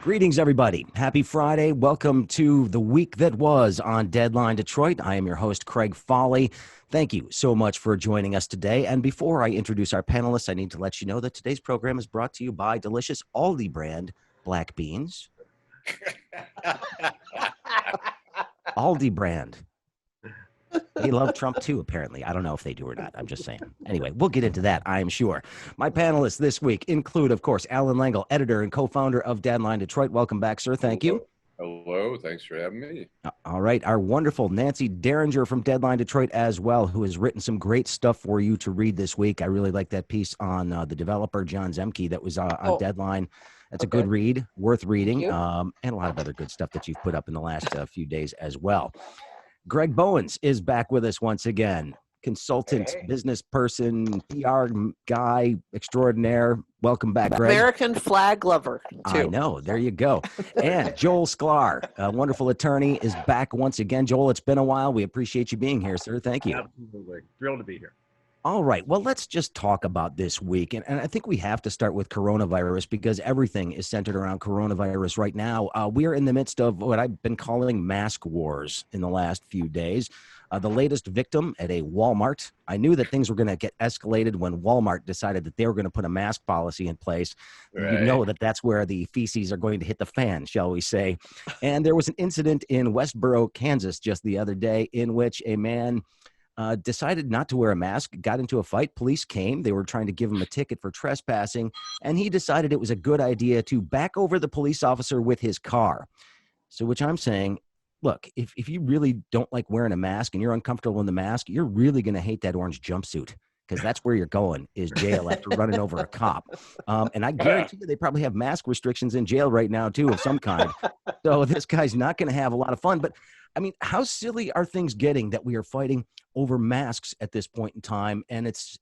Greetings, everybody. Happy Friday. Welcome to the week that was on Deadline Detroit. I am your host, Craig Fahle. Thank you so much for joining us today. And before I introduce our panelists, I need to let you know that today's program is brought to you by delicious Aldi brand black beans. Aldi brand. They love Trump too, apparently. I don't know if they do or not. I'm just saying. Anyway, we'll get into that, I am sure. My panelists this week include, of course, Alan Langle, editor and co-founder of Deadline Detroit. Welcome back, sir. Thank you. Hello. Thanks for having me. All right. Our wonderful Nancy Derringer from Deadline Detroit as well, who has written some great stuff for you to read this week. I really like that piece on the developer, John Zemke, that was on Deadline. That's a good read, worth reading, and a lot of other good stuff that you've put up in the last few days as well. Greg Bowens is back with us once again. Consultant, business person, PR guy extraordinaire. Welcome back, Greg. American flag lover, too. I know. There you go. And Joel Sklar, a wonderful attorney, is back once again. Joel, it's been a while. We appreciate you being here, sir. Thank you. Absolutely. Thrilled to be here. All right. Well, let's just talk about this week. And I think we have to start with coronavirus because everything is centered around coronavirus right now. We are in the midst of what I've been calling mask wars in the last few days. The latest victim at a Walmart. I knew that things were going to get escalated when Walmart decided that they were going to put a mask policy in place. Right. You know that that's where the feces are going to hit the fan, shall we say. And there was an incident in Westboro, Kansas just the other day in which a man decided not to wear a mask, got into a fight. Police came. They were trying to give him a ticket for trespassing, and he decided it was a good idea to back over the police officer with his car. So which I'm saying, look, if you really don't like wearing a mask and you're uncomfortable in the mask, you're really going to hate that orange jumpsuit because that's where you're going is jail after running over a cop. And I guarantee you they probably have mask restrictions in jail right now, too, of some kind. So this guy's not going to have a lot of fun. But, I mean, how silly are things getting that we are fighting over masks at this point in time? And it's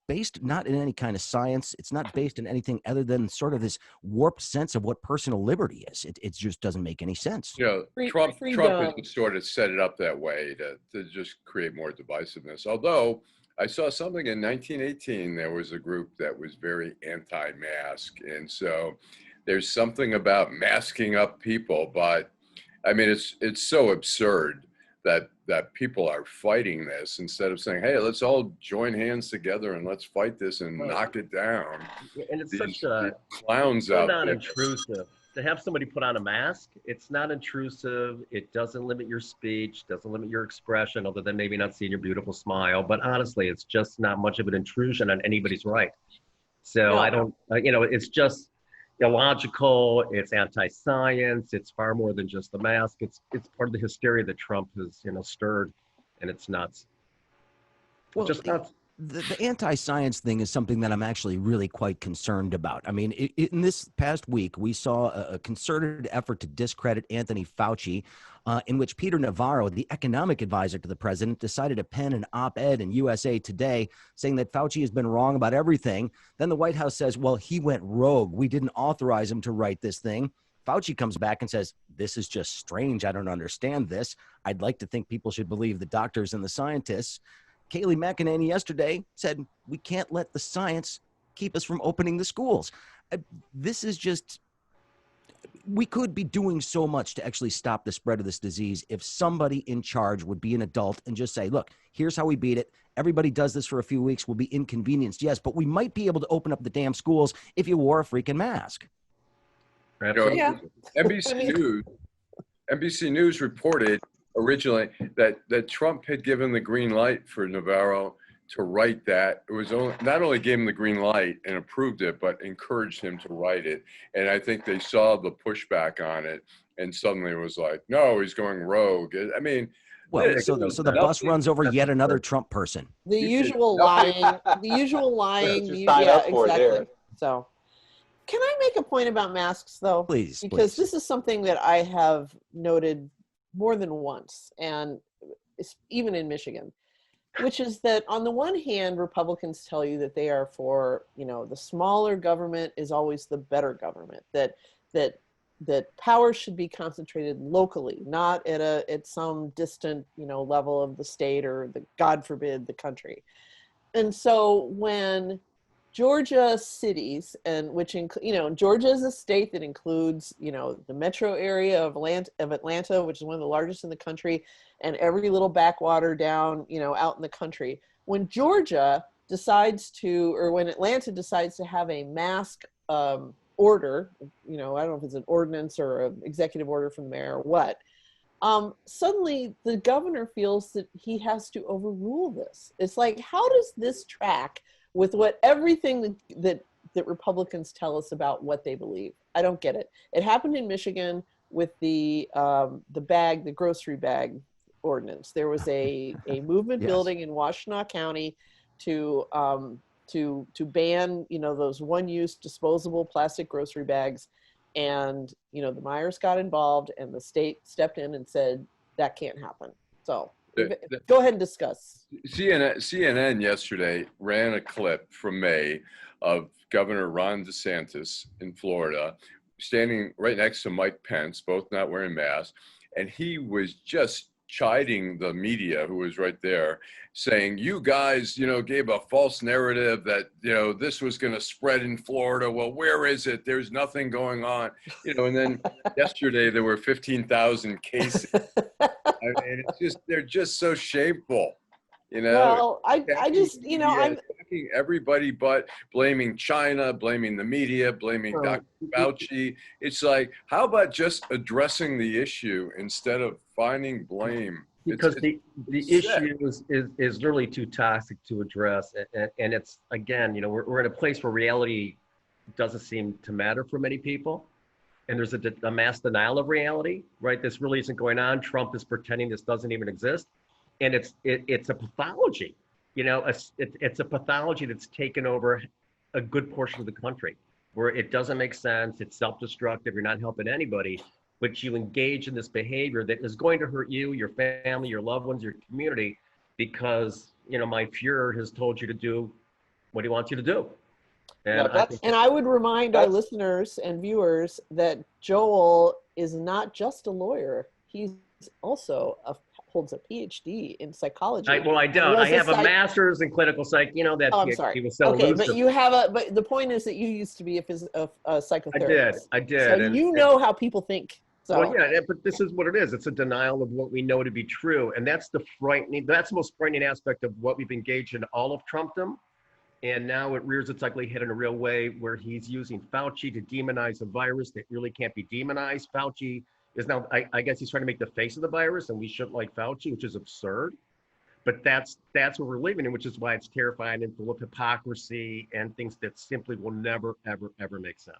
based not in any kind of science. It's not based in anything other than sort of this warped sense of what personal liberty is. It just doesn't make any sense. You know, Trump has sort of set it up that way to just create more divisiveness. Although I saw something in 1918, there was a group that was very anti-mask. And so there's something about masking up people, but I mean, it's so absurd that people are fighting this instead of saying, hey, let's all join hands together and let's fight this and knock it down. And it's such a clowns out there. Not intrusive. To have somebody put on a mask, it's not intrusive. It doesn't limit your speech, doesn't limit your expression, other than maybe not seeing your beautiful smile. But honestly, it's just not much of an intrusion on anybody's right. So I don't, it's just illogical, it's anti-science, it's far more than just the mask. It's part of the hysteria that Trump has, stirred, and it's nuts. Well, just nuts. The anti-science thing is something that I'm actually really quite concerned about. I mean, in this past week, we saw a concerted effort to discredit Anthony Fauci, in which Peter Navarro, the economic advisor to the president, decided to pen an op-ed in USA Today saying that Fauci has been wrong about everything. Then the White House says, well, he went rogue. We didn't authorize him to write this thing. Fauci comes back and says, this is just strange. I don't understand this. I'd like to think people should believe the doctors and the scientists. Kayleigh McEnany yesterday said, we can't let the science keep us from opening the schools. This is just, we could be doing so much to actually stop the spread of this disease if somebody in charge would be an adult and just say, look, here's how we beat it. Everybody does this for a few weeks. We'll be inconvenienced, yes, but we might be able to open up the damn schools if you wore a freaking mask. Yeah. NBC News reported originally that Trump had given the green light for Navarro to write that. It was not only gave him the green light and approved it, but encouraged him to write it. And I think they saw the pushback on it and suddenly it was like, no, he's going rogue. I mean, well, so the bus runs over yet another Trump person. The usual lying, yeah, exactly. So can I make a point about masks though? Please. Because this is something that I have noted more than once, and even in Michigan, which is that on the one hand, Republicans tell you that they are for, the smaller government is always the better government, that power should be concentrated locally, not at some distant, level of the state or God forbid, the country. And so when Georgia cities, and Georgia is a state that includes, the metro area of Atlanta, which is one of the largest in the country, and every little backwater down, out in the country. When Georgia decides to, or when Atlanta decides to have a mask order, I don't know if it's an ordinance or an executive order from the mayor or what, suddenly the governor feels that he has to overrule this. It's like, how does this track with what everything that Republicans tell us about what they believe? I don't get it. It happened in Michigan with the grocery bag ordinance. There was a movement Yes. building in Washtenaw County to ban, those one-use disposable plastic grocery bags. And, the Myers got involved and the state stepped in and said, that can't happen. So go ahead and discuss. CNN yesterday ran a clip from May of Governor Ron DeSantis in Florida, standing right next to Mike Pence, both not wearing masks. And he was just chiding the media who was right there, saying, you guys, gave a false narrative that, this was going to spread in Florida. Well, where is it? There's nothing going on. And then yesterday there were 15,000 cases. I mean, they're just so shameful. Well, I just, I'm attacking everybody, but blaming China, blaming the media, blaming Dr. Fauci. It's like, how about just addressing the issue instead of finding blame? Because the issue is literally too toxic to address, and it's, again, we're in a place where reality doesn't seem to matter for many people, and there's a mass denial of reality. Right? This really isn't going on. Trump is pretending this doesn't even exist. And it's a pathology, it's a pathology that's taken over a good portion of the country, where it doesn't make sense. It's self-destructive. You're not helping anybody, but you engage in this behavior that is going to hurt you, your family, your loved ones, your community, because, my Fuhrer has told you to do what he wants you to do. And, I would remind our listeners and viewers that Joel is not just a lawyer. He's also holds a PhD in psychology. I don't. I have a master's in clinical psych. I'm sorry. He was so okay, elusive. but but the point is that you used to be a psychotherapist. I did. So you know how people think. So. Well, yeah, but this is what it is. It's a denial of what we know to be true, and that's the most frightening aspect of what we've engaged in all of Trumpdom. And now it rears its ugly head in a real way, where he's using Fauci to demonize a virus that really can't be demonized. Fauci is now, I guess he's trying to make the face of the virus, and we shouldn't like Fauci, which is absurd. But that's what we're living in, which is why it's terrifying and full of hypocrisy and things that simply will never, ever, ever make sense.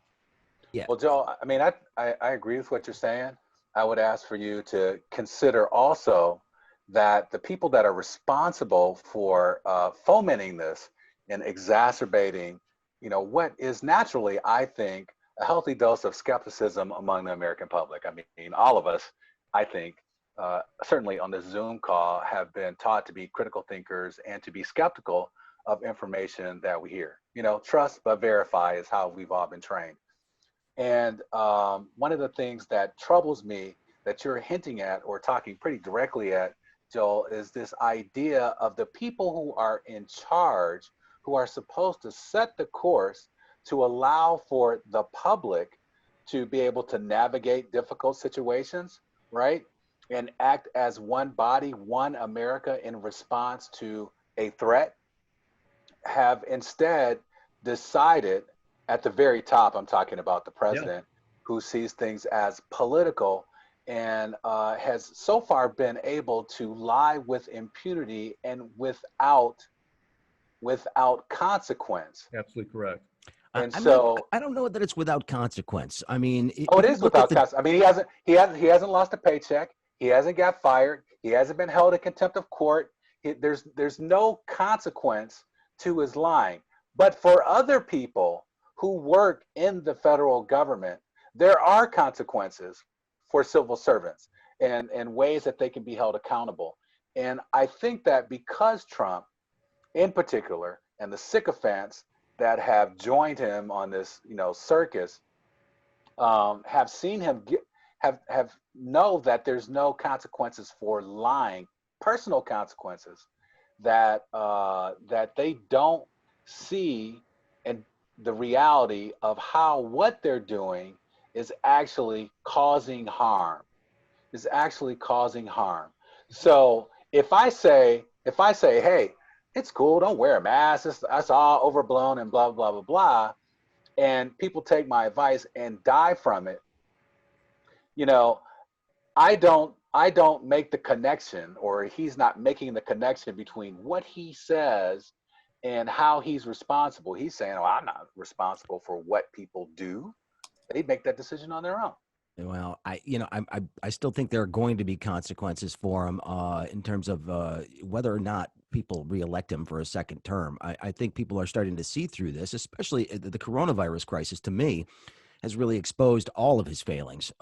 Yeah. Well, Joe, I mean, I agree with what you're saying. I would ask for you to consider also that the people that are responsible for fomenting this and exacerbating, what is naturally, I think, a healthy dose of skepticism among the American public. I mean, all of us, I think, certainly on this Zoom call, have been taught to be critical thinkers and to be skeptical of information that we hear. Trust but verify is how we've all been trained. And one of the things that troubles me that you're hinting at or talking pretty directly at, Joel, is this idea of the people who are in charge, who are supposed to set the course to allow for the public to be able to navigate difficult situations, right? And act as one body, one America in response to a threat, have instead decided at the very top, I'm talking about the president, who sees things as political and has so far been able to lie with impunity and without consequence. Absolutely correct. And I don't know that it's without consequence. I mean, it is without consequence. I mean, he hasn't lost a paycheck. He hasn't got fired. He hasn't been held in contempt of court. There's no consequence to his lying. But for other people who work in the federal government, there are consequences for civil servants and ways that they can be held accountable. And I think that because Trump, in particular, and the sycophants that have joined him on this, circus, have seen him know that there's no consequences for lying, personal consequences, that they don't see and the reality of how what they're doing is actually causing harm, is actually causing harm. So if I say, hey, it's cool, don't wear a mask, that's all overblown and blah, blah, blah, blah, and people take my advice and die from it, you know, I don't make the connection, or he's not making the connection between what he says and how he's responsible. He's saying, "Oh, I'm not responsible for what people do. They make that decision on their own." Well, I still think there are going to be consequences for him in terms of whether or not people reelect him for a second term. I think people are starting to see through this, especially the coronavirus crisis. To me, has really exposed all of his failings.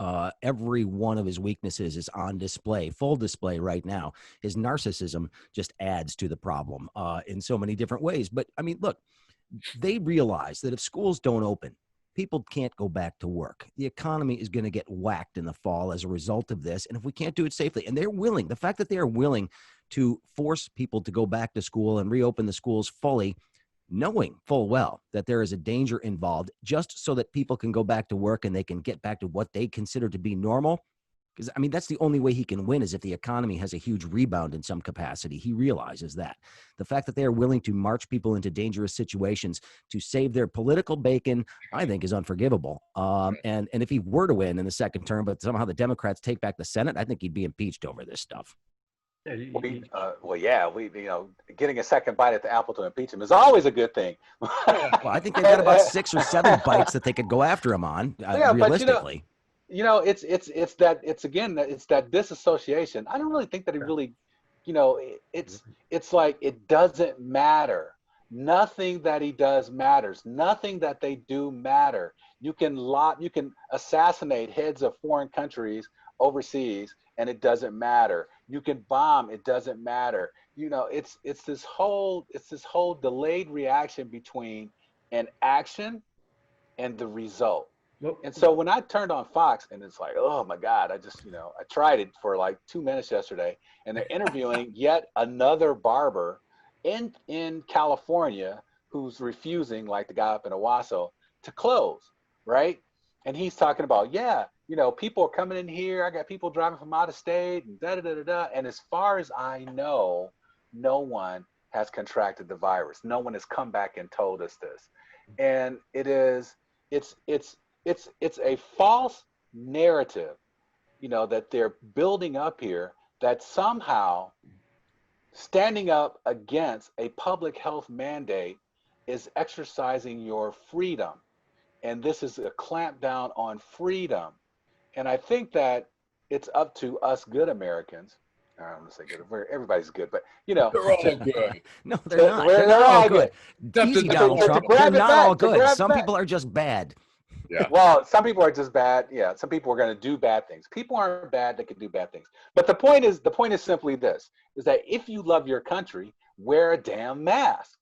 Every one of his weaknesses is on display, full display right now. His narcissism just adds to the problem in so many different ways. But I mean, look, they realize that if schools don't open, people can't go back to work. The economy is going to get whacked in the fall as a result of this. And if we can't do it safely, and they're willing, the fact that they are willing to force people to go back to school and reopen the schools fully, knowing full well that there is a danger involved, just so that people can go back to work and they can get back to what they consider to be normal. Because, I mean, that's the only way he can win, is if the economy has a huge rebound in some capacity. He realizes that. The fact that they are willing to march people into dangerous situations to save their political bacon, I think, is unforgivable. And if he were to win in the second term, but somehow the Democrats take back the Senate, I think he'd be impeached over this stuff. Yeah, Getting a second bite at the apple to impeach him is always a good thing. Well, I think they've got about 6 or 7 bites that they could go after him on, realistically. It's that disassociation. I don't really think that he really, it's like it doesn't matter. Nothing that he does matters. Nothing that they do matter. You can assassinate heads of foreign countries overseas, and it doesn't matter. You can bomb, it doesn't matter. It's this whole delayed reaction between an action and the result. And so when I turned on Fox, and it's like, oh my God, I tried it for like 2 minutes yesterday, and they're interviewing yet another barber in California who's refusing, like the guy up in Owasso, to close, right? And he's talking about, people are coming in here. I got people driving from out of state and da da da da da. And as far as I know, no one has contracted the virus. No one has come back and told us this. And it's a false narrative, that they're building up here, that somehow standing up against a public health mandate is exercising your freedom. And this is a clampdown on freedom. And I think that it's up to us good Americans. I don't want to say good. Everybody's good, but they're all good. No, they're not. They're not all good. Easy, Donald Trump. They're not all good. Some people are just bad. Yeah. Well, some people are just bad. Yeah. Some people are going to do bad things. People aren't bad. They can do bad things. But the point is simply this, is that if you love your country, wear a damn mask.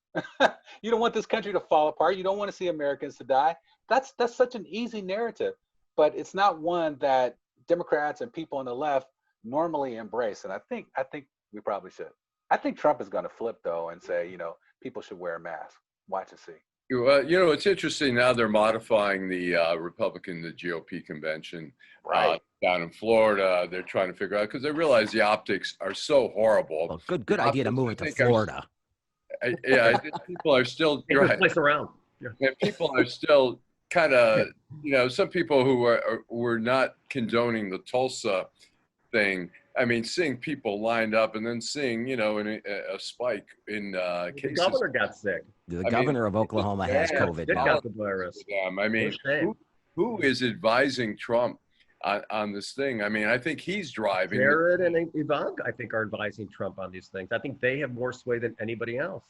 You don't want this country to fall apart. You don't want to see Americans to die. That's such an easy narrative, but it's not one that Democrats and people on the left normally embrace. And I think we probably should. I think Trump is going to flip though and say, people should wear a mask. Watch and see. Well, it's interesting now they're modifying the the GOP convention down in Florida. They're trying to figure out, because they realize the optics are so horrible. Well, good idea to move it to Florida. I think people are still place around. Yeah. And people are still kind of, some people who were not condoning the Tulsa thing. I mean, seeing people lined up and then seeing, a spike in cases. The governor got sick. The governor of Oklahoma has COVID. Got the virus. I mean, who is advising Trump on this thing? I mean, I think he's driving. Jared and Ivanka, I think, are advising Trump on these things. I think they have more sway than anybody else.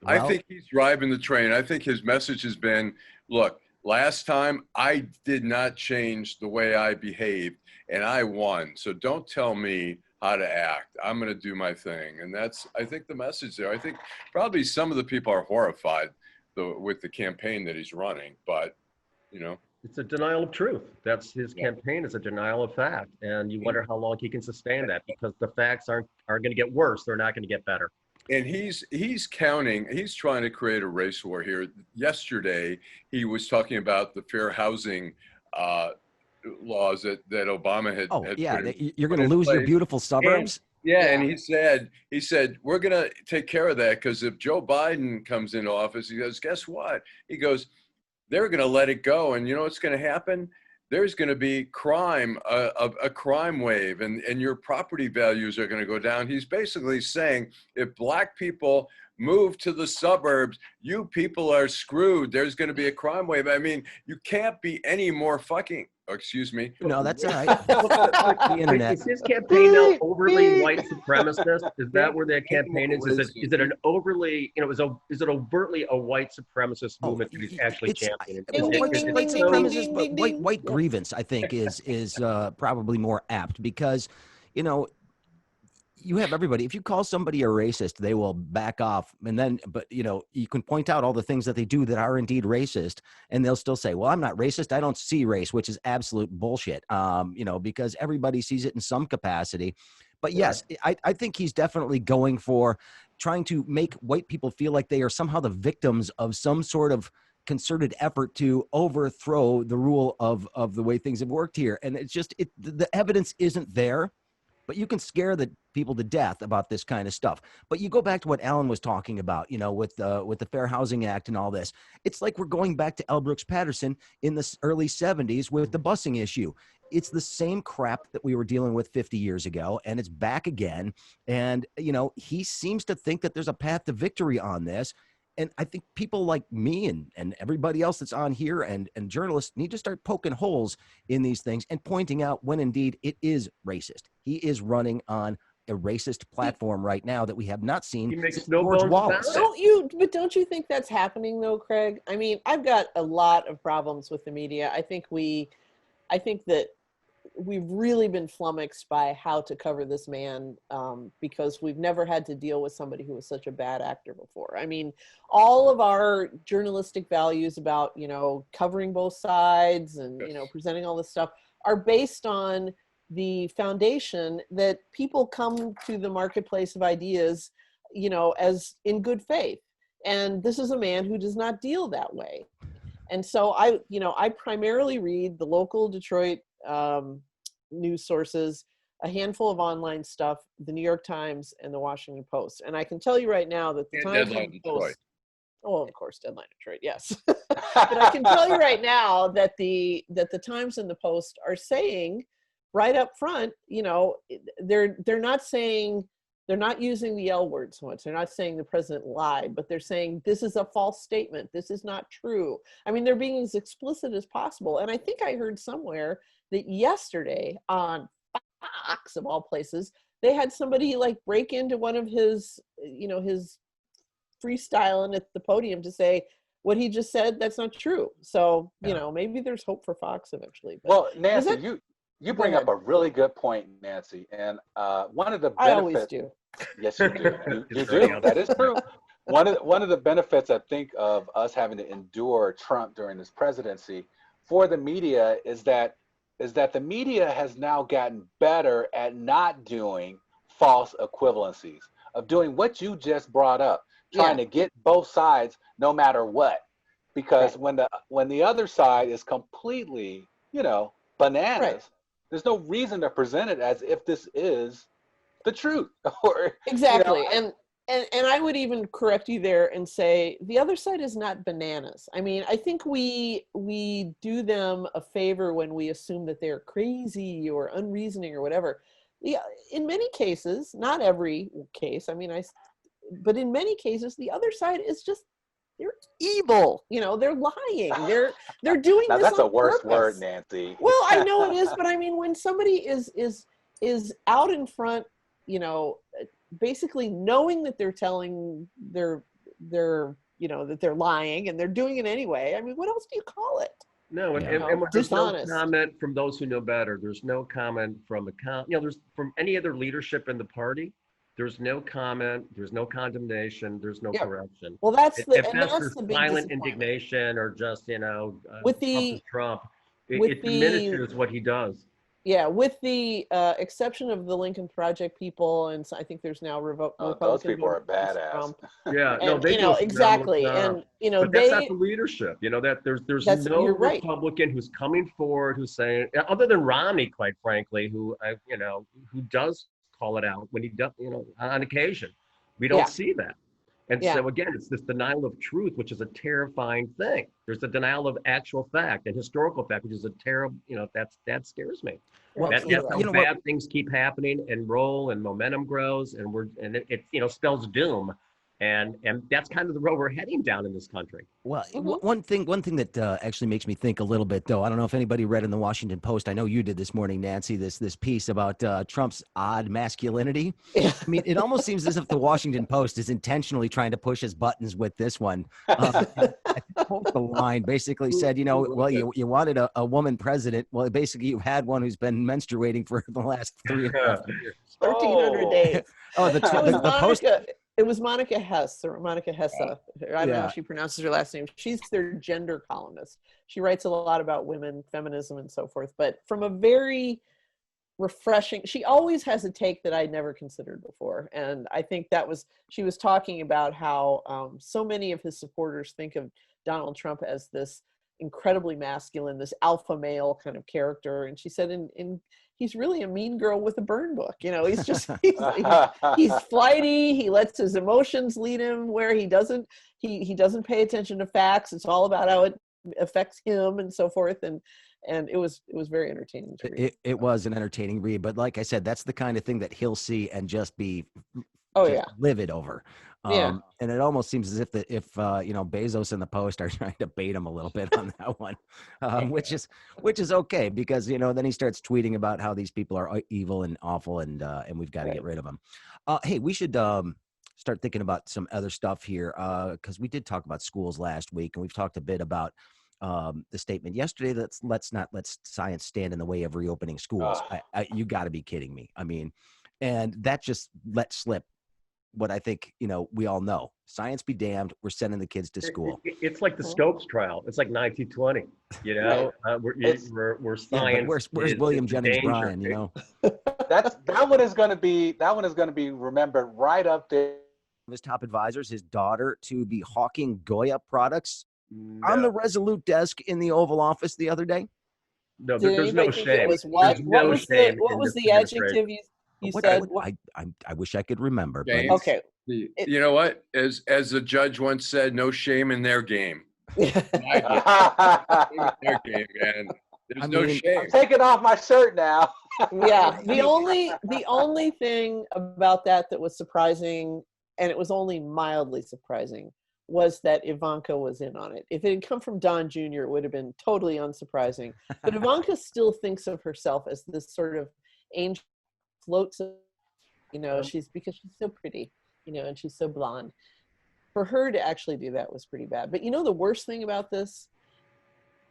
Well, I think he's driving the train. I think his message has been, look, last time I did not change the way I behaved and I won. So don't tell me how to act. I'm going to do my thing. And that's, I think, the message there. I think probably some of the people are horrified with the campaign that he's running, but, It's a denial of truth. That's his campaign, is a denial of fact. And you wonder how long he can sustain that, because the facts aren't going to get worse. They're not going to get better. And he's counting. He's trying to create a race war here. Yesterday, he was talking about the fair housing laws that Obama had. Oh, had yeah, you're put going to in lose your place. beautiful suburbs. And he said we're going to take care of that, because if Joe Biden comes into office, he goes, guess what? He goes, they're going to let it go, and you know what's going to happen? There's going to be crime, a crime wave, and your property values are going to go down. He's basically saying, if black people move to the suburbs, you people are screwed. There's going to be a crime wave. I mean, you can't be any more fucking. Oh, excuse me. No, that's all right. The internet. Is his campaign now overly white supremacist? Is that where that campaign is? Is it an overly, is it overtly a white supremacist movement that he's actually championing? White supremacist, but white grievance, I think, is probably more apt, because, you know, you have everybody. If you call somebody a racist, they will back off. And then, but, you know, you can point out all the things that they do that are indeed racist, and they'll still say, well, I'm not racist. I don't see race, which is absolute bullshit, you know, because everybody sees it in some capacity. But yes, I think he's definitely going for trying to make white people feel like they are somehow the victims of some sort of concerted effort to overthrow the rule of the way things have worked here. And it's just, the evidence isn't there. But you can scare the people to death about this kind of stuff. But you go back to what Alan was talking about, you know, with the Fair Housing Act and all this. It's like we're going back to L. Brooks Patterson in the early 70s with the busing issue. It's the same crap that we were dealing with 50 years ago, and it's back again. And, you know, he seems to think that there's a path to victory on this. And I think people like me and everybody else that's on here and journalists need to start poking holes in these things and pointing out when indeed it is racist. He is running on a racist platform right now that we have not seen since George Wallace. Don't you think that's happening though, Craig? I mean, I've got a lot of problems with the media. I think that we've really been flummoxed by how to cover this man, because we've never had to deal with somebody who was such a bad actor before. I mean, all of our journalistic values about, you know, covering both sides and, you know, presenting all this stuff are based on the foundation that people come to the marketplace of ideas, you know, as in good faith. And this is a man who does not deal that way. And so I primarily read the local Detroit news sources, a handful of online stuff, the New York Times and the Washington Post. And I can tell you right now that the Times and the Post, oh, of course, Deadline Detroit, yes. But I can tell you right now that the Times and the Post are saying right up front, you know, they're not saying, they're not using the L word so much. They're not saying the president lied, but they're saying this is a false statement. This is not true. I mean, they're being as explicit as possible. And I think I heard somewhere that yesterday on Fox, of all places, they had somebody like break into one of his, you know, his freestyling at the podium to say what he just said, that's not true. So, you know, maybe there's hope for Fox eventually. But well, Nancy, you bring up a really good point, Nancy. And one of the benefits, I always do. Yes, you do. You do. That is true. One of the benefits, I think, of us having to endure Trump during his presidency for the media is that the media has now gotten better at not doing false equivalencies, of doing what you just brought up, trying to get both sides no matter what. Because when the other side is completely, you know, bananas, there's no reason to present it as if this is the truth. Or exactly. You know, and I would even correct you there and say the other side is not bananas. I mean, I think we do them a favor when we assume that they're crazy or unreasoning or whatever. In many cases, not every case, I mean, but in many cases, the other side is just, they're evil. You know, they're lying. They're doing now this that's on a worse purpose. word, Nancy. Well, I know it is, but I mean, when somebody is out in front, you know, basically knowing that they're telling they're you know, that they're lying and they're doing it anyway. I mean, what else do you call it? No, and there's no comment from those who know better. There's no comment from there's from any other leadership in the party. There's no comment. There's no condemnation. There's no correction. Well, that's the big silent indignation or just, you know, with Trump is Trump. It diminishes what he does. Yeah, with the exception of the Lincoln Project people, and so I think there's now Those Republican people are vote against badass. Trump. Yeah, no, And they do a phenomenal exactly, job. and But that's not the leadership. That there's no you're right. Republican who's coming forward who's saying, other than Romney, quite frankly, who does call it out when he does, on occasion. We don't Yeah. see that. And Yeah. so again, it's this denial of truth, which is a terrifying thing. There's a denial of actual fact and historical fact, which is a terrible, that scares me. Well, That's Absolutely how you know bad what? things keep happening and roll and momentum grows and it spells doom. And that's kind of the road we're heading down in this country. Well, Mhm. one thing that actually makes me think a little bit, though. I don't know if anybody read in the Washington Post. I know you did this morning, Nancy. This piece about Trump's odd masculinity. Yeah. I mean, it almost seems as if the Washington Post is intentionally trying to push his buttons with this one. And I quote the line basically said, well, you wanted a woman president. Well, basically, you had one who's been menstruating for the last 3.5 years. 1,300 days. Oh, It was the Post. Monica. It was Monica Hess or Monica Hessa. I don't know Yeah. how she pronounces her last name. She's their gender columnist. She writes a lot about women, feminism, and so forth. But from a very refreshing, she always has a take that I'd never considered before. And I think she was talking about how so many of his supporters think of Donald Trump as this incredibly masculine, this alpha male kind of character. And she said, he's really a mean girl with a burn book. He's just, he's flighty. He lets his emotions lead him where he doesn't pay attention to facts. It's all about how it affects him and so forth. And it was very entertaining to read. It was an entertaining read, but like I said, that's the kind of thing that he'll see and just be livid over. Yeah. And it almost seems as if Bezos and the Post are trying to bait him a little bit on that one, which is okay because then he starts tweeting about how these people are evil and awful and we've got to get rid of them. Hey, we should start thinking about some other stuff here because we did talk about schools last week and we've talked a bit about the statement yesterday that let's not let science stand in the way of reopening schools. You got to be kidding me. I mean, and that just let slip what I think, we all know. Science be damned. We're sending the kids to school. It's like the Scopes trial. It's like 1920. We're science. Yeah, where's William Jennings Bryan? That one is going to be remembered right up there. His top advisors, his daughter, to be hawking Goya products on the Resolute desk in the Oval Office the other day. No, there's no shame. What was the adjective you said? I wish I could remember. But okay. You know what? As the judge once said, no shame in their game. Their game, man. There's no shame. I'm taking off my shirt now. Yeah. The only thing about that was surprising, and it was only mildly surprising, was that Ivanka was in on it. If it had come from Don Jr., it would have been totally unsurprising. But Ivanka still thinks of herself as this sort of angel floats, because she's so pretty, and she's so blonde. For her to actually do that was pretty bad. But the worst thing about this,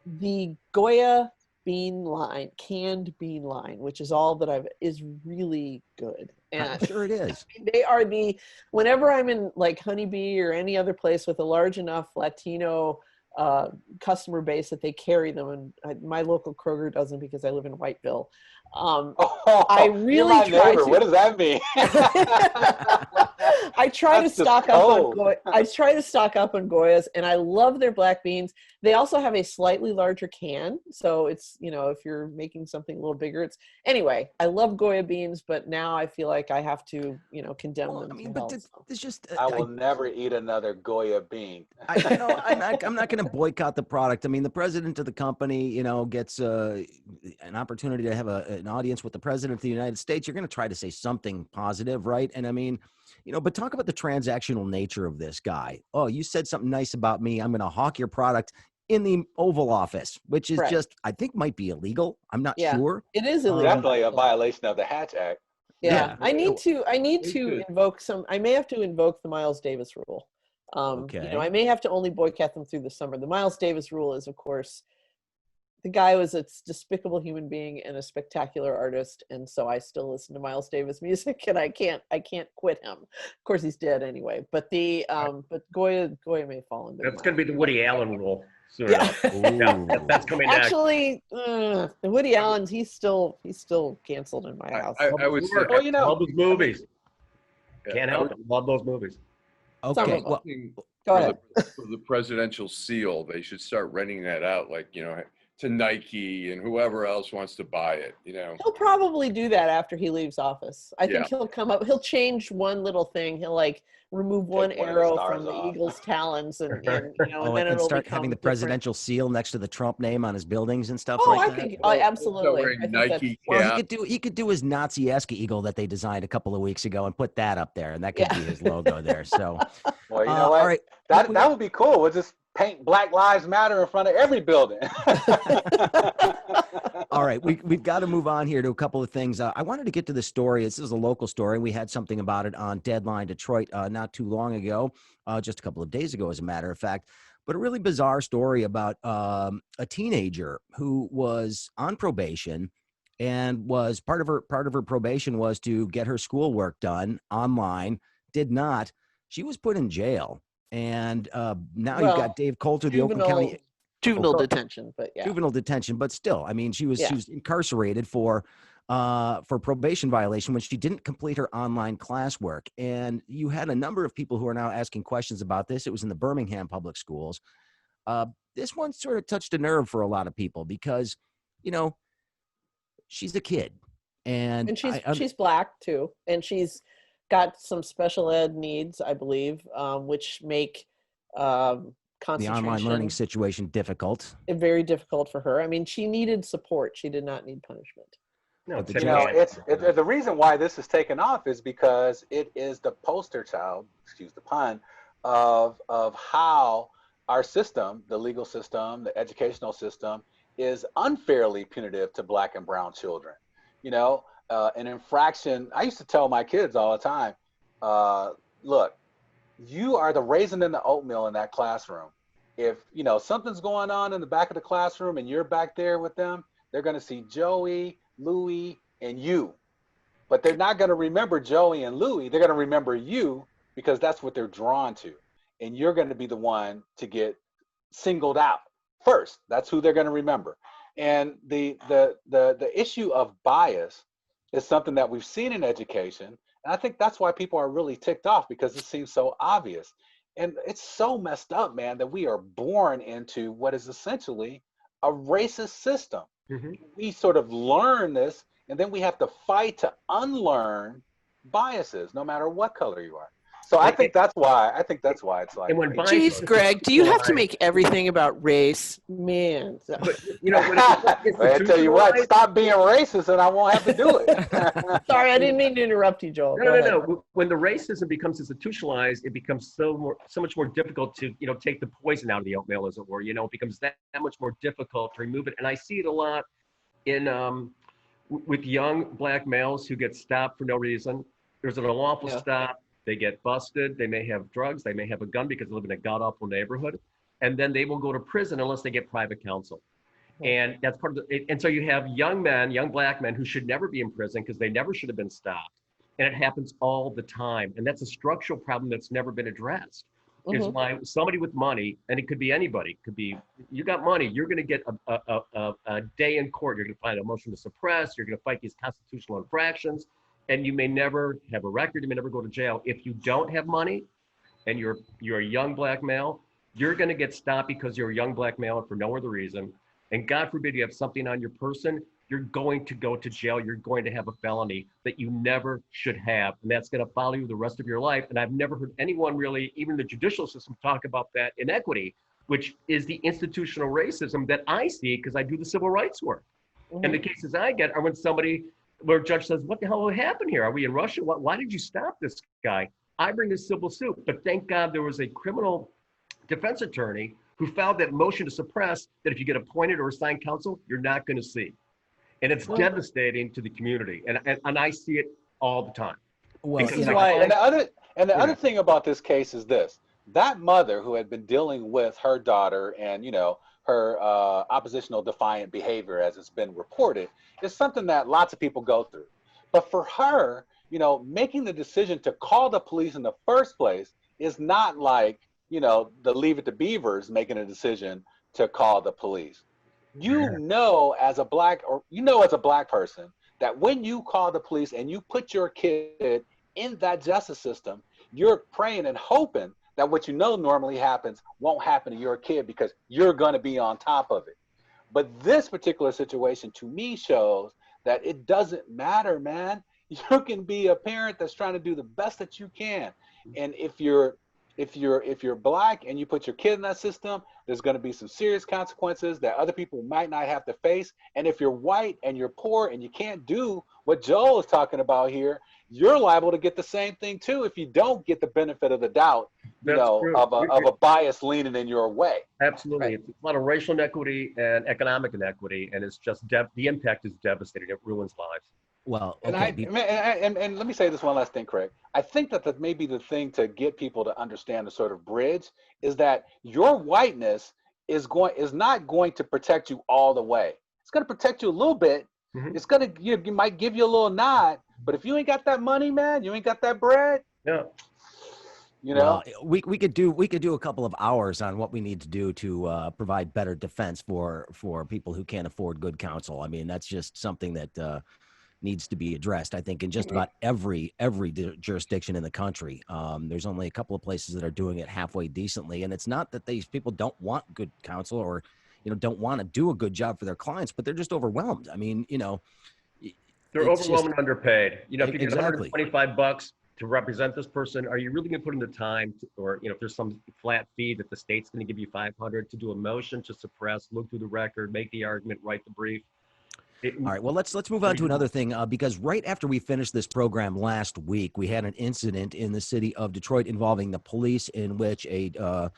the Goya canned bean line, which is all that is really good. And I'm sure it is. They are whenever I'm in like Honeybee or any other place with a large enough Latino customer base that they carry them, and my local Kroger doesn't because I live in Whiteville. I really try to. What does that mean? I try to stock up on Goyas, and I love their black beans. They also have a slightly larger can, so it's if you're making something a little bigger, it's anyway. I love Goya beans, but now I feel like I have to condemn them. I mean, but it's just I will never eat another Goya bean. I'm not going to boycott the product. I mean, the president of the company, gets an opportunity to have an audience with the president of the United States. You're going to try to say something positive, right? And I mean, but talk about the transactional nature of this guy. Oh, you said something nice about me. I'm going to hawk your product in the Oval Office, which is just, I think might be illegal. I'm not sure. It is illegal. Definitely a violation of the Hatch Act. Yeah. I need to invoke I may have to invoke the Miles Davis rule. Okay. I may have to only boycott them through the summer. The Miles Davis rule is, of course, the guy was a despicable human being and a spectacular artist, and so I still listen to Miles Davis music, and I can't quit him. Of course, he's dead anyway. But but Goya may fall into. That's going to be the Woody Allen rule. Soon Yeah. enough. Yeah, that's coming next. Actually, Woody Allen's he's still canceled in my house. I would say, Well, you know, love those movies. yeah, Can't help it. Love those movies. Okay. Well, Go ahead. For the presidential seal, they should start renting that out, like, to Nike and whoever else wants to buy it, He'll probably do that after he leaves office. I think he'll come up. He'll change one little thing. He'll like remove one one of the arrow stars from the off. Eagle's talons, and and oh, then and it'll start become having the different. presidential seal next to the Trump name on his buildings and stuff Oh, like I that. think absolutely. Wearing I think Nike Well, cap. he could do his Nazi-esque eagle that they designed a couple of weeks ago and put that up there, and that could be his logo there. So, well, you know what? all right, That would be cool. We'll just paint Black Lives Matter in front of every building. all right, we've got to move on here to a couple of things. I wanted to get to the story. This is a local story. We had something about it on Deadline Detroit not too long ago, just a couple of days ago, as a matter of fact. But a really bizarre story about a teenager who was on probation, and was part of her probation was to get her schoolwork done online. Did not. She was put in jail, and now you've got Dave Coulter, the Oakland County juvenile detention, but juvenile detention. But still, I mean, she was incarcerated for probation violation when she didn't complete her online classwork. And you had a number of people who are now asking questions about this. It was in the Birmingham Public Schools. This one sort of touched a nerve for a lot of people because, she's a kid, and she's black too, and she's got some special ed needs, I believe, which make concentration, the online learning situation difficult. Very difficult for her. I mean, she needed support. She did not need punishment. No, it's the reason why this is taken off is because it is the poster child, excuse the pun, of how our system, the legal system, the educational system, is unfairly punitive to Black and brown children. An infraction. I used to tell my kids all the time, look, you are the raisin in the oatmeal in that classroom. If something's going on in the back of the classroom and you're back there with them, they're going to see Joey, Louie, and you. But they're not going to remember Joey and Louie. They're going to remember you because that's what they're drawn to. And you're going to be the one to get singled out first. That's who they're going to remember. And the issue of bias is something that we've seen in education. And I think that's why people are really ticked off, because it seems so obvious. And it's so messed up, man, that we are born into what is essentially a racist system. Mm-hmm. We sort of learn this, and then we have to fight to unlearn biases, no matter what color you are. So I think that's why it's like. Geez, Greg, do you have to make everything about race, man? But, I tell you what, stop being racist, and I won't have to do it. Sorry, I didn't mean to interrupt you, Joel. No. When the racism becomes institutionalized, it becomes so much more difficult to take the poison out of the oatmeal, as it were. It becomes that much more difficult to remove it, and I see it a lot in with young Black males who get stopped for no reason. There's an unlawful stop. They get busted. They may have drugs. They may have a gun because they live in a god-awful neighborhood. And then they will go to prison unless they get private counsel. And that's part of it. And so you have young Black men who should never be in prison because they never should have been stopped. And it happens all the time. And that's a structural problem that's never been addressed. Is why somebody with money, and it could be anybody, could be, you got money, you're going to get a day in court. You're going to find a motion to suppress. You're going to fight these constitutional infractions. And you may never have a record, you may never go to jail. If you don't have money and you're a young Black male, you're gonna get stopped because you're a young Black male and for no other reason. And God forbid you have something on your person, you're going to go to jail, you're going to have a felony that you never should have. And that's gonna follow you the rest of your life. And I've never heard anyone really, even the judicial system, talk about that inequity, which is the institutional racism that I see because I do the civil rights work. And the cases I get are when where a judge says, what the hell happened here? Are we in Russia? Why did you stop this guy? I bring this civil suit, but thank God there was a criminal defense attorney who filed that motion to suppress that if you get appointed or assigned counsel, you're not going to see. And it's devastating to the community. And I see it all the time. Well, and the other thing about this case is this. that mother who had been dealing with her daughter and, you know, her oppositional defiant behavior, as it's been reported, is something that lots of people go through. But for her, you know, making the decision to call the police in the first place is not like, you know, the Leave It to Beavers making a decision to call the police. You know, as a black, or you know, as a black person, that when you call the police and you put your kid in that justice system, you're praying and hoping that what you know normally happens won't happen to your kid because you're going to be on top of it. But this particular situation to me shows that it doesn't matter, man. You can be a parent that's trying to do the best that you can. And if you're black and you put your kid in that system, there's going to be some serious consequences that other people might not have to face. And if you're white and you're poor and you can't do what Joel is talking about here, you're liable to get the same thing too if you don't get the benefit of the doubt, you know, of a bias leaning in your way. Absolutely. Right. It's a lot of racial inequity and economic inequity, and it's just the impact is devastating. It ruins lives. Well, And okay. and let me say this one last thing, Craig. I think that may be the thing to get people to understand the sort of bridge is that your whiteness is not going to protect you all the way. It's going to protect you a little bit. Mhm. It's going to you might give you a little nod, but if you ain't got that money, man, you ain't got that bread. Yeah. You know, well, we could do a couple of hours on what we need to do to provide better defense for people who can't afford good counsel. I mean, that's just something that needs to be addressed, I think, in just about every jurisdiction in the country. There's only a couple of places that are doing it halfway decently, and it's not that these people don't want good counsel or, you know, don't want to do a good job for their clients, but they're just overwhelmed. I mean, you know, They're it's overwhelmed just and underpaid. You know, if you get exactly. $125 to represent this person, are you really going to put in the time to, or, you know, if there's some flat fee that the state's going to give you 500 to do a motion to suppress, look through the record, make the argument, write the brief. All right. Well, let's move on to another thing because right after we finished this program last week, we had an incident in the city of Detroit involving the police in which a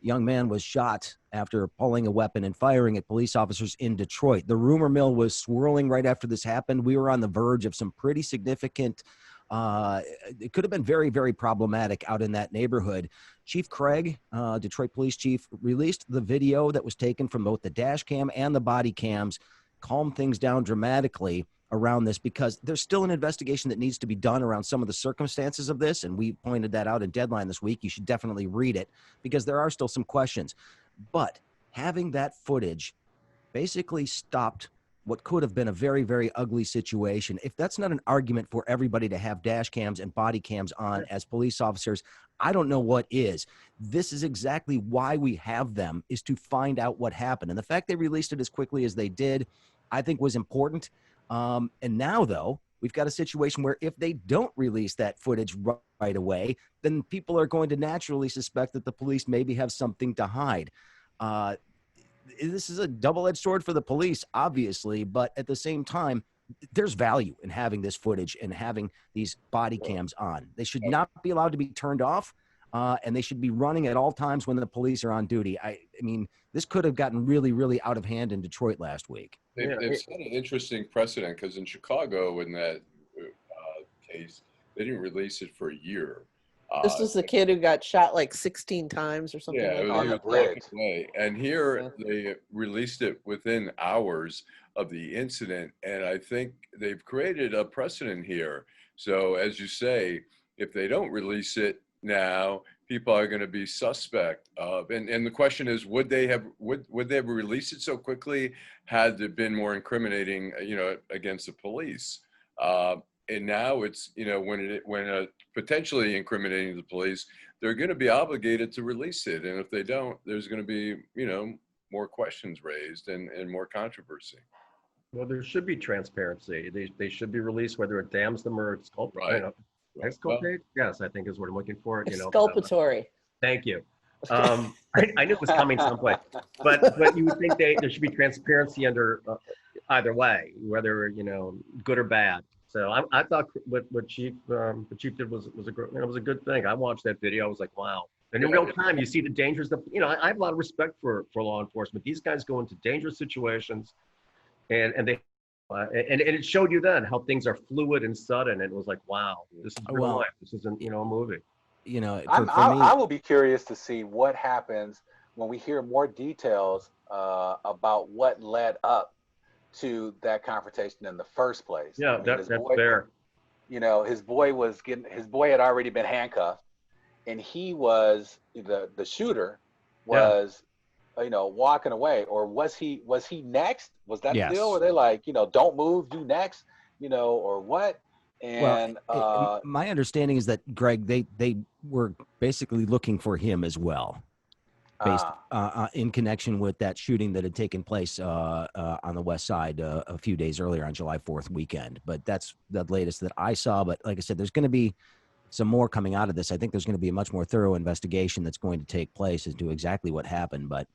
young man was shot after pulling a weapon and firing at police officers in Detroit. The rumor mill was swirling right after this happened. We were on the verge of some pretty significant, it could have been very, very problematic out in that neighborhood. Chief Craig, Detroit police chief, released the video that was taken from both the dash cam and the body cams, calmed things down dramatically around this because there's still an investigation that needs to be done around some of the circumstances of this. And we pointed that out in Deadline this week. You should definitely read it because there are still some questions. But having that footage basically stopped what could have been a very, very ugly situation. If that's not an argument for everybody to have dash cams and body cams on as police officers, I don't know what is. This is exactly why we have them, is to find out what happened. And the fact they released it as quickly as they did, I think was important. And now, though, we've got a situation where if they don't release that footage right away, then people are going to naturally suspect that the police maybe have something to hide. This is a double-edged sword for the police, obviously, but at the same time, there's value in having this footage and having these body cams on. They should not be allowed to be turned off, and they should be running at all times when the police are on duty. I mean, this could have gotten really, really out of hand in Detroit last week. They've set an interesting precedent because in Chicago, in that case, they didn't release it for a year. This is the kid who got shot like 16 times or something like that. on the bridge. And here they released it within hours of the incident. And I think they've created a precedent here. So as you say, if they don't release it now, people are going to be suspect of, and the question is, would they have released it so quickly had it been more incriminating, you know, against the police? And now it's, you know, when potentially incriminating the police, they're going to be obligated to release it. And if they don't, there's going to be, you know, more questions raised and more controversy. Well, there should be transparency. They should be released, whether it damns them or exculpate. Right. You know, exculpate? Yes, I think is what I'm looking for. You know, Exculpatory. Thank you. I knew it was coming someplace, but you would think there should be transparency under either way, whether, you know, good or bad. So I thought what Chief did was a good thing. I watched that video. I was like, wow. And in real time, you see the dangers that, you know, I have a lot of respect for law enforcement. These guys go into dangerous situations, and they and it showed you then how things are fluid and sudden. And it was like, wow, this is real life. This isn't, you know, a movie. you know, for I me, will be curious to see what happens when we hear more details about what led up to that confrontation in the first place. Yeah, I mean, that's fair. his boy had already been handcuffed, and he was the shooter Yeah. was walking away, or was he next? Was that the deal? yes. Were they like, don't move, you next, or what? Well, And my understanding is that Greg, they were basically looking for him as well, based uh, in connection with that shooting that had taken place on the West Side a few days earlier on July 4th weekend. But that's the latest that I saw. But like I said, there's going to be some more coming out of this. I think there's going to be a much more thorough investigation that's going to take place as to exactly what happened. But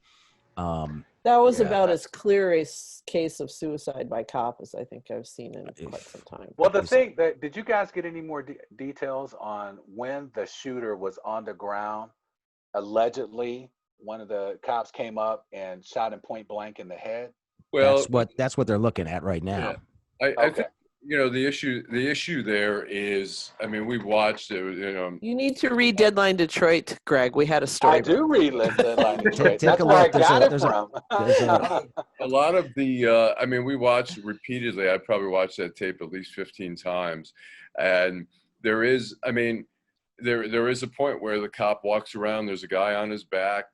That was yeah. about as clear a case of suicide by cop as I think I've seen in quite some time. Well, the thing that did you guys get any more details on when the shooter was on the ground? Allegedly, one of the cops came up and shot him point blank in the head. Well, that's what they're looking at right now. yeah. I Okay. think the issue there is, I mean, we've watched it. You need to read Deadline Detroit, Greg. We had a story. I do read Deadline Detroit. Take That's a where I look. got it from. A lot of the I mean, we watched repeatedly. I probably watched that tape at least 15 times, and there is, I mean, there is a point where the cop walks around. There's a guy on his back.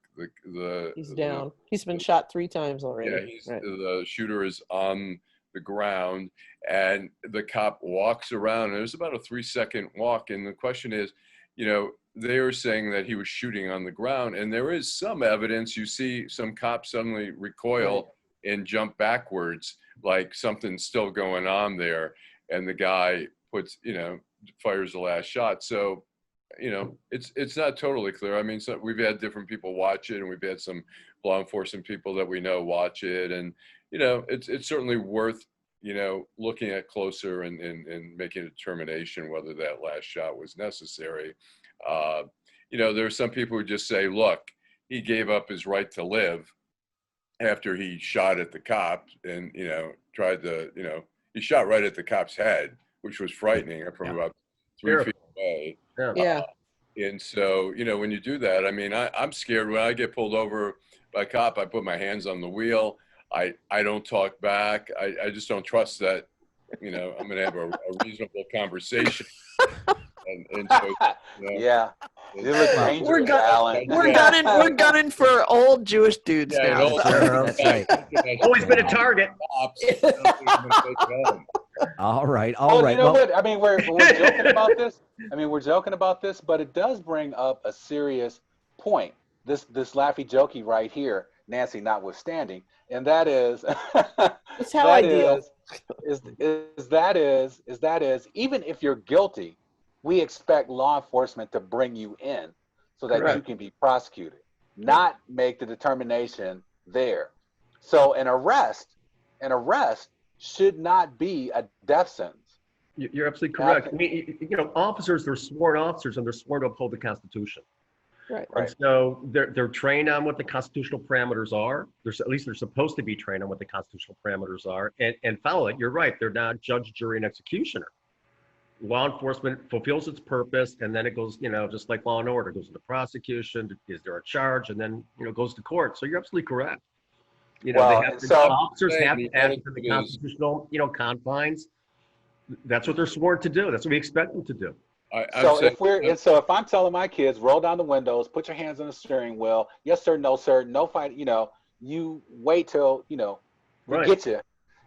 He's down. He's been shot 3 times already. Yeah, the shooter is on the ground, and the cop walks around. And there's about a 3-second walk, and the question is, they are saying that he was shooting on the ground, and there is some evidence. You see some cops suddenly recoil and jump backwards, like something's still going on there, and the guy fires the last shot. So, it's not totally clear. I mean, we've had different people watch it, and we've had some law enforcement people that we know watch it, and it's certainly worth looking at closer and making a determination whether that last shot was necessary. There are some people who just say, look, he gave up his right to live after he shot at the cop, and tried to he shot right at the cop's head, which was frightening from about 3 feet away. Yeah. And so, when you do that, I mean, I'm scared when I get pulled over by a cop. I put my hands on the wheel. I don't talk back. I just don't trust that, I'm going to have a reasonable conversation. And so, Yeah. You look dangerous, Alan. We're gunning for old Jewish dudes now. That's right. Always been a target. All right. You know what? I mean, we're joking about this. We're joking about this, but it does bring up a serious point. This laughy jokey right here, Nancy notwithstanding, and that is That's how I deal. Is even if you're guilty, we expect law enforcement to bring you in so that you can be prosecuted, not make the determination there. So an arrest should not be a death sentence. You're absolutely correct. I mean, officers, they're sworn officers, and they're sworn to uphold the Constitution. Right. And so they're trained on what the constitutional parameters are. At least they're supposed to be trained on what the constitutional parameters are. And follow it. You're right. They're not judge, jury, and executioner. Law enforcement fulfills its purpose, and then it goes, just like law and order, goes into prosecution. Is there a charge? And then, goes to court. So you're absolutely correct. Officers have to act within the constitutional, confines. That's what they're sworn to do. That's what we expect them to do. So if I'm telling my kids, roll down the windows, put your hands on the steering wheel, yes sir, no fight, you wait till we get you,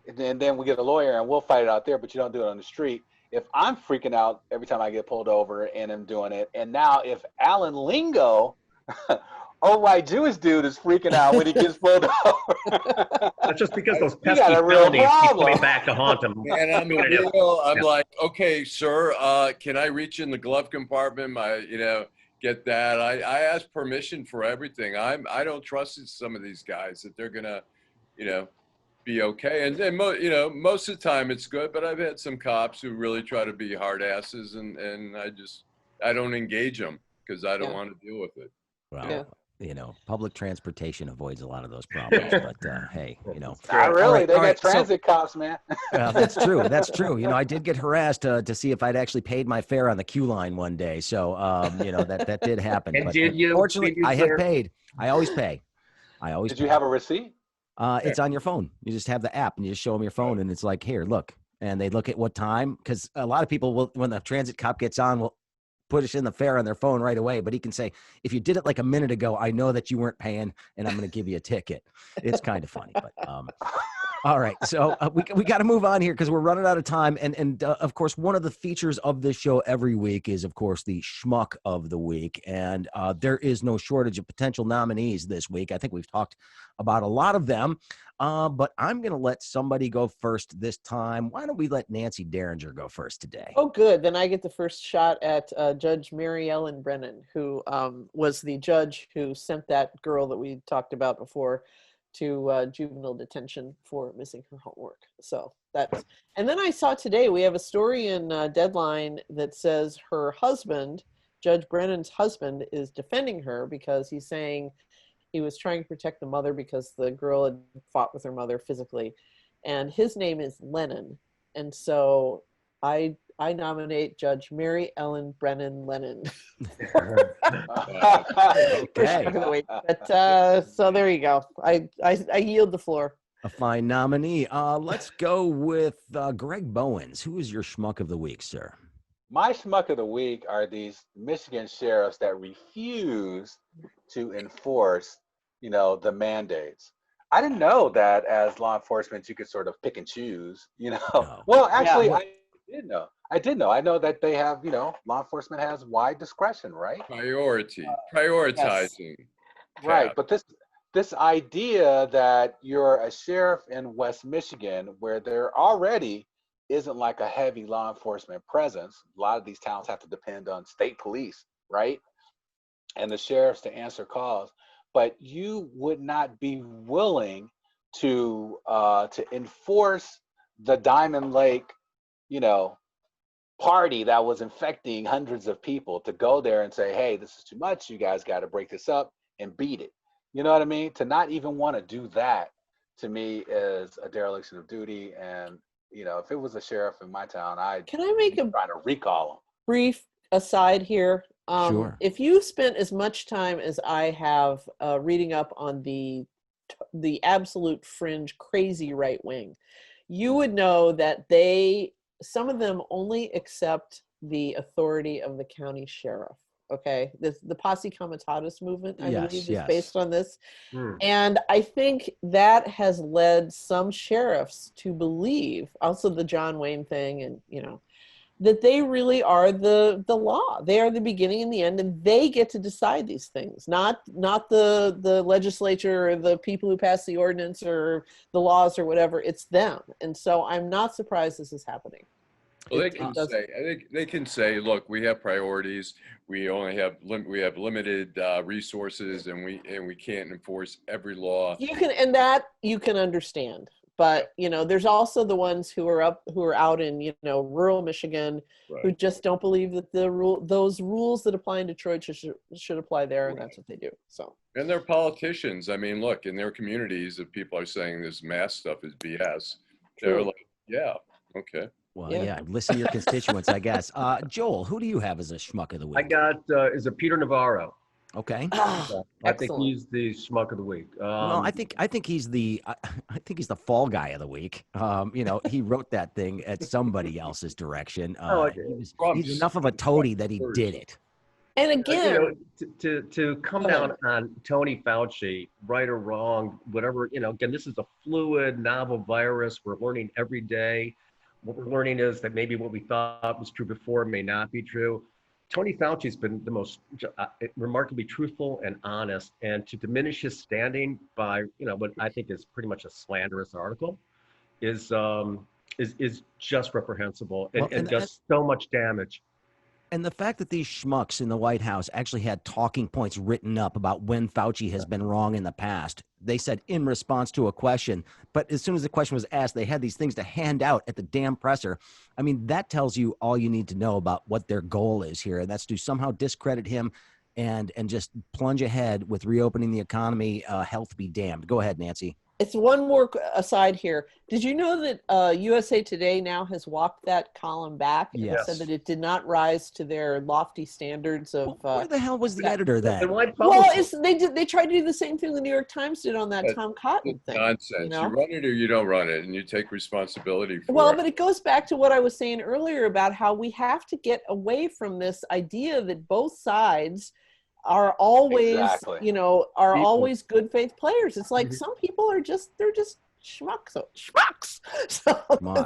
and then we get a lawyer and we'll fight it out there, but you don't do it on the street. If I'm freaking out every time I get pulled over and I'm doing it, and now if Alan Lingo, old white Jewish dude, is freaking out when he gets pulled over. That's just because those pesky felonies keep coming back to haunt him. And I'm like, okay, sir, can I reach in the glove compartment? Get that. I ask permission for everything. I don't trust some of these guys that they're gonna, be okay. And then most of the time it's good, but I've had some cops who really try to be hard asses, and I don't engage them because I don't want to deal with it. Well, Yeah. public transportation avoids a lot of those problems. But hey, Not All really. right, They all got right. So transit cops, man. that's true. That's true. I did get harassed to see if I'd actually paid my fare on the queue line one day. So that did happen. And But did you? fortunately, Did you, I have sir? paid. I always pay. I always Did you pay. have a receipt? It's on your phone. You just have the app and you just show them your phone, and it's like, here, look. And they look at what time, because a lot of people will, when the transit cop gets on, will push in the fare on their phone right away. But he can say, if you did it like a minute ago, I know that you weren't paying, and I'm going to give you a ticket. It's kind of funny, but all right. So we got to move on here because we're running out of time. And of course, one of the features of this show every week is, of course, the Schmuck of the week. And there is no shortage of potential nominees this week. I think we've talked about a lot of them. But I'm going to let somebody go first this time. Why don't we let Nancy Derringer go first today? Oh, good. Then I get the first shot at Judge Mary Ellen Brennan, who was the judge who sent that girl that we talked about before to juvenile detention for missing her homework. So that's, and then I saw today we have a story in Deadline that says her husband, Judge Brennan's husband, is defending her because he's saying he was trying to protect the mother because the girl had fought with her mother physically. And his name is Lennon. And so I nominate Judge Mary Ellen Brennan Lennon. Okay. But so there you go. I yield the floor. A fine nominee. Let's go with Greg Bowens. Who is your schmuck of the week, sir? My schmuck of the week are these Michigan sheriffs that refuse to enforce, the mandates. I didn't know that as law enforcement, you could sort of pick and choose, No. Well, actually, Yeah. I did know. I know that they have, law enforcement has wide discretion, right? Prioritizing. Right. But this idea that you're a sheriff in West Michigan where there already isn't like a heavy law enforcement presence. A lot of these towns have to depend on state police, right? And the sheriffs to answer calls. But you would not be willing to enforce the Diamond Lake, party that was infecting hundreds of people, to go there and say, hey, this is too much. You guys got to break this up and beat it. You know what I mean? To not even want to do that, to me, is a dereliction of duty. And if it was a sheriff in my town, Can I make a trying to recall him. brief aside here? Sure. If you spent as much time as I have reading up on the absolute fringe crazy right wing, you would know that some of them only accept the authority of the county sheriff. Okay, the posse comitatus movement, I believe, is based on this. And I think that has led some sheriffs to believe, also the John Wayne thing, and that they really are the law. They are the beginning and the end, and they get to decide these things, not the legislature or the people who pass the ordinance or the laws or whatever. It's them. And so I'm not surprised this is happening. Well, I think they can say, look, we have priorities. We only have limited resources, and we can't enforce every law. You can understand. But there's also the ones who are out in rural Michigan, right, who just don't believe that those rules that apply in Detroit should apply there, and that's what they do. So. And they're politicians. I mean, look, in their communities, if people are saying this mask stuff is BS, they're like, yeah, okay. Well, yeah, listen to your constituents, I guess. Joel, who do you have as a schmuck of the week? I got is it Peter Navarro. Okay. I think he's the schmuck of the week. Well, I think he's the fall guy of the week. He wrote that thing at somebody else's direction. He's enough of a toady that he did it. And again, to come down on Tony Fauci, right or wrong, whatever, again, this is a fluid, novel virus. We're learning every day. What we're learning is that maybe what we thought was true before may not be true. Tony Fauci's been the most remarkably truthful and honest, and to diminish his standing by what I think is pretty much a slanderous article is just reprehensible and does so much damage. And the fact that these schmucks in the White House actually had talking points written up about when Fauci has been wrong in the past. They said in response to a question, but as soon as the question was asked, they had these things to hand out at the damn presser. I mean, that tells you all you need to know about what their goal is here, and that's to somehow discredit him and just plunge ahead with reopening the economy. Health be damned. Go ahead, Nancy. It's one more aside here. Did you know that USA Today now has walked that column back and Yes. said that it did not rise to their lofty standards of? Where the hell was the editor then? And why Well, publish it? they tried to do the same thing the New York Times did on that That's Tom Cotton thing. Nonsense. You know? You run it or you don't run it, and you take responsibility for Well, it. but it goes back to what I was saying earlier about how we have to get away from this idea that both sides are always, Exactly. always good faith players. It's like Mhm. some people they're just schmucks. So Schmucks.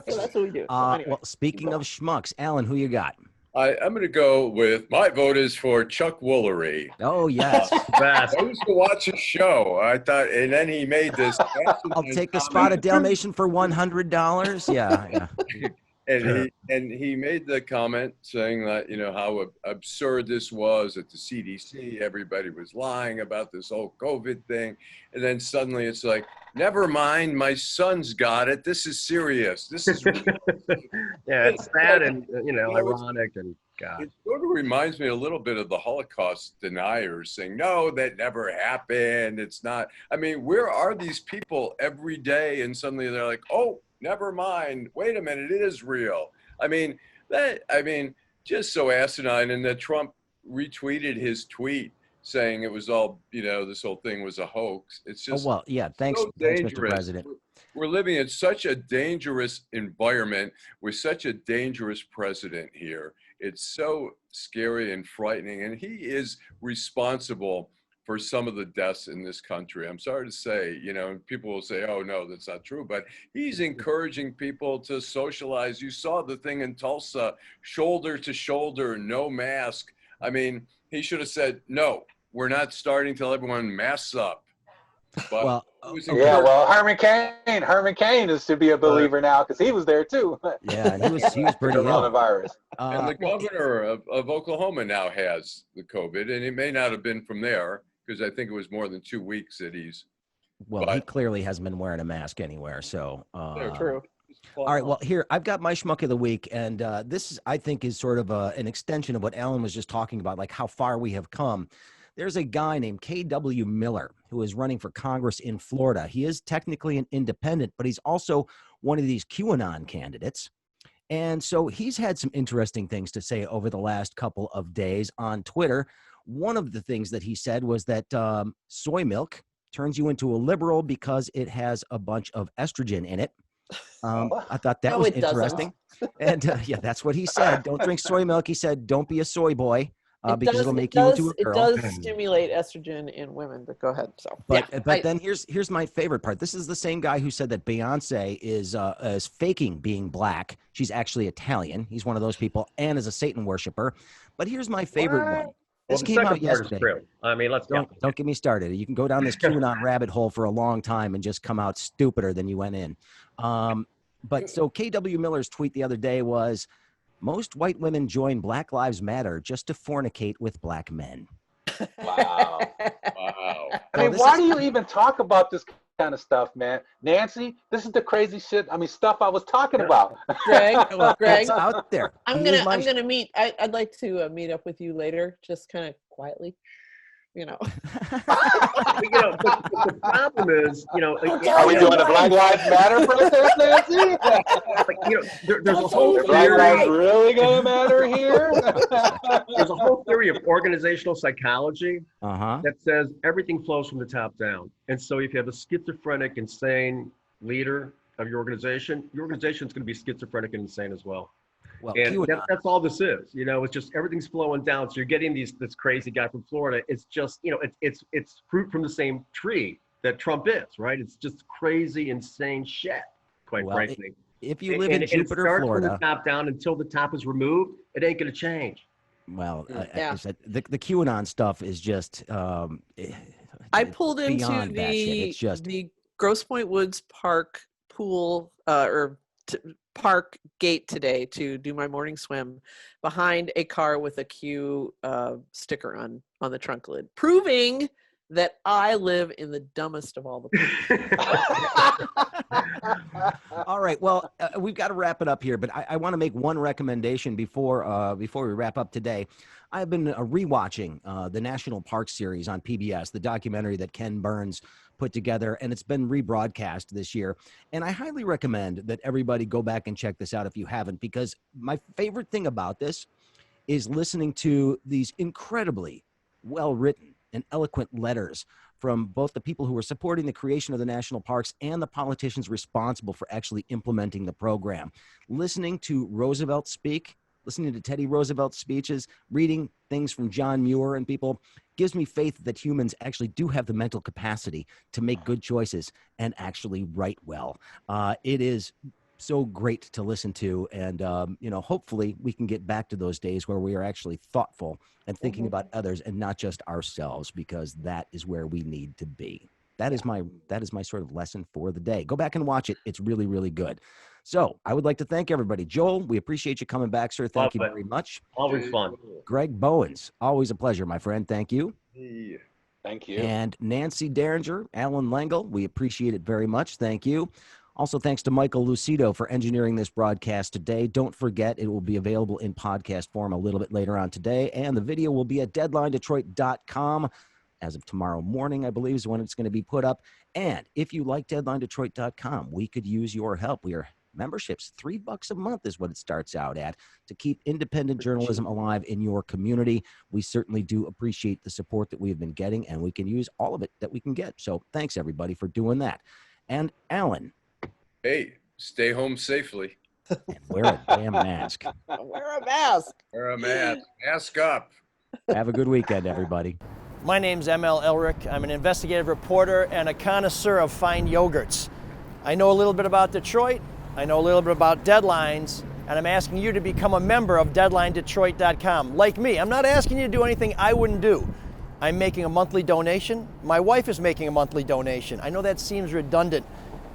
that's what we do. So anyway, Well, speaking of schmucks, Alan, who you got? I'm going to go with my vote is for Chuck Woolery. Oh, yes. Best. I used to watch his show. I thought, and then he made this. I'll take the spotted Dalmatian for $100. Yeah. And he made the comment saying that, how absurd this was at the CDC. Everybody was lying about this whole COVID thing. And then suddenly it's like, never mind, my son's got it. This is serious. This is Yeah, it's sad and ironic and God. It sort of reminds me a little bit of the Holocaust deniers saying, no, that never happened. It's not. I mean, where are these people every day? And suddenly they're like, oh, never mind. Wait a minute, it is real. I mean, just so asinine. And that Trump retweeted his tweet saying it was all, this whole thing was a hoax. It's just thanks, so Mr. dangerous. President. We're living in such a dangerous environment with such a dangerous president here. It's so scary and frightening. And he is responsible for some of the deaths in this country. I'm sorry to say, and people will say, oh, no, that's not true. But he's encouraging people to socialize. You saw the thing in Tulsa, shoulder to shoulder, no mask. I mean, he should have said, no, we're not starting till everyone masks up. But Herman Cain is to be a believer now because he was there too. Yeah, and he was pretty ill. Coronavirus. And the governor of Oklahoma now has the COVID, and it may not have been from there because I think it was more than 2 weeks that he's. He clearly hasn't been wearing a mask anywhere. So true. All right. Well, here I've got my schmuck of the week, and this I think is sort of an extension of what Alan was just talking about, like how far we have come. There's a guy named K.W. Miller who is running for Congress in Florida. He is technically an independent, but he's also one of these QAnon candidates. And so he's had some interesting things to say over the last couple of days on Twitter. One of the things that he said was that soy milk turns you into a liberal because it has a bunch of estrogen in it. I thought that was interesting. And that's what he said. Don't drink soy milk. He said, don't be a soy boy. Because it'll make you into a girl. It does stimulate estrogen in women, but go ahead. So, but then here's my favorite part. This is the same guy who said that Beyonce is faking being black. She's actually Italian. He's one of those people, and is a Satan worshiper. But here's my favorite one. This came out yesterday. I mean, don't get me started. You can go down this QAnon rabbit hole for a long time and just come out stupider than you went in. But so K.W. Miller's tweet the other day was, most white women join Black Lives Matter just to fornicate with black men. Wow. Wow. I mean, why do you even talk about this kind of stuff, man? Nancy, this is the crazy shit. I mean, stuff I was talking about. Greg, It's out there. I'm gonna meet. I'd like to meet up with you later, just kind of quietly. But the problem is, are we doing a Black Lives Matter protest, Nancy? There's a whole Black theory. Lives really gonna matter here? There's a whole theory of organizational psychology Uh-huh. that says everything flows from the top down. And so if you have a schizophrenic, insane leader of your organization is going to be schizophrenic and insane as well. Well, And that's all this is. It's just everything's flowing down. So you're getting this crazy guy from Florida. It's just, it's fruit from the same tree that Trump is, right? It's just crazy, insane shit, quite frankly. If you live in Jupiter, Florida, from the top down until the top is removed, it ain't going to change. Well, I said the QAnon stuff is just. I pulled into the Grosse Pointe Woods Park pool park gate today to do my morning swim behind a car with a Q sticker on the trunk lid, proving that I live in the dumbest of all the places. All right. Well, we've got to wrap it up here, but I want to make one recommendation before we wrap up today. I've been rewatching the National Park series on PBS, the documentary that Ken Burns put together, and it's been rebroadcast this year. And I highly recommend that everybody go back and check this out if you haven't, because my favorite thing about this is listening to these incredibly well-written and eloquent letters from both the people who were supporting the creation of the national parks and the politicians responsible for actually implementing the program. Listening to Roosevelt speak, listening to Teddy Roosevelt's speeches, reading things from John Muir and people gives me faith that humans actually do have the mental capacity to make good choices and actually write well. It is so great to listen to, and hopefully we can get back to those days where we are actually thoughtful and thinking about others and not just ourselves, because that is where we need to be. That is my sort of lesson for the day. Go back and watch it. It's really, really good. So I would like to thank everybody. Joel, we appreciate you coming back, sir. Thank you very much. Always fun. Greg Bowens, always a pleasure, my friend. Thank you. Yeah. Thank you. And Nancy Derringer, Alan Lengel, we appreciate it very much. Thank you. Also, thanks to Michael Lucido for engineering this broadcast today. Don't forget, it will be available in podcast form a little bit later on today, and the video will be at deadlinedetroit.com as of tomorrow morning, I believe, is when it's going to be put up. And if you like deadlinedetroit.com, we could use your help. We are memberships, $3 a month is what it starts out at, to keep independent journalism alive in your community. We certainly do appreciate the support that we have been getting, and we can use all of it that we can get. So thanks, everybody, for doing that. And Alan. Hey, stay home safely. And wear a damn mask. Wear a mask. Wear a mask. Mask up. Have a good weekend, everybody. My name's M.L. Elric. I'm an investigative reporter and a connoisseur of fine yogurts. I know a little bit about Detroit. I know a little bit about deadlines, and I'm asking you to become a member of DeadlineDetroit.com. Like me, I'm not asking you to do anything I wouldn't do. I'm making a monthly donation. My wife is making a monthly donation. I know that seems redundant,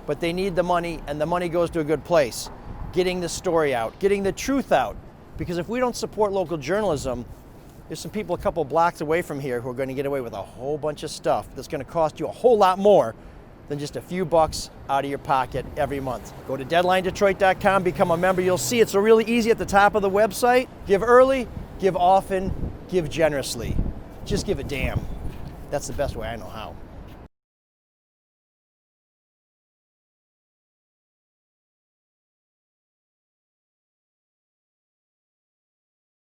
but they need the money, and the money goes to a good place. Getting the story out, getting the truth out. Because if we don't support local journalism, there's some people a couple blocks away from here who are going to get away with a whole bunch of stuff that's going to cost you a whole lot more than just a few bucks out of your pocket every month. Go to DeadlineDetroit.com, become a member. You'll see it's really easy at the top of the website. Give early, give often, give generously. Just give a damn. That's the best way I know how.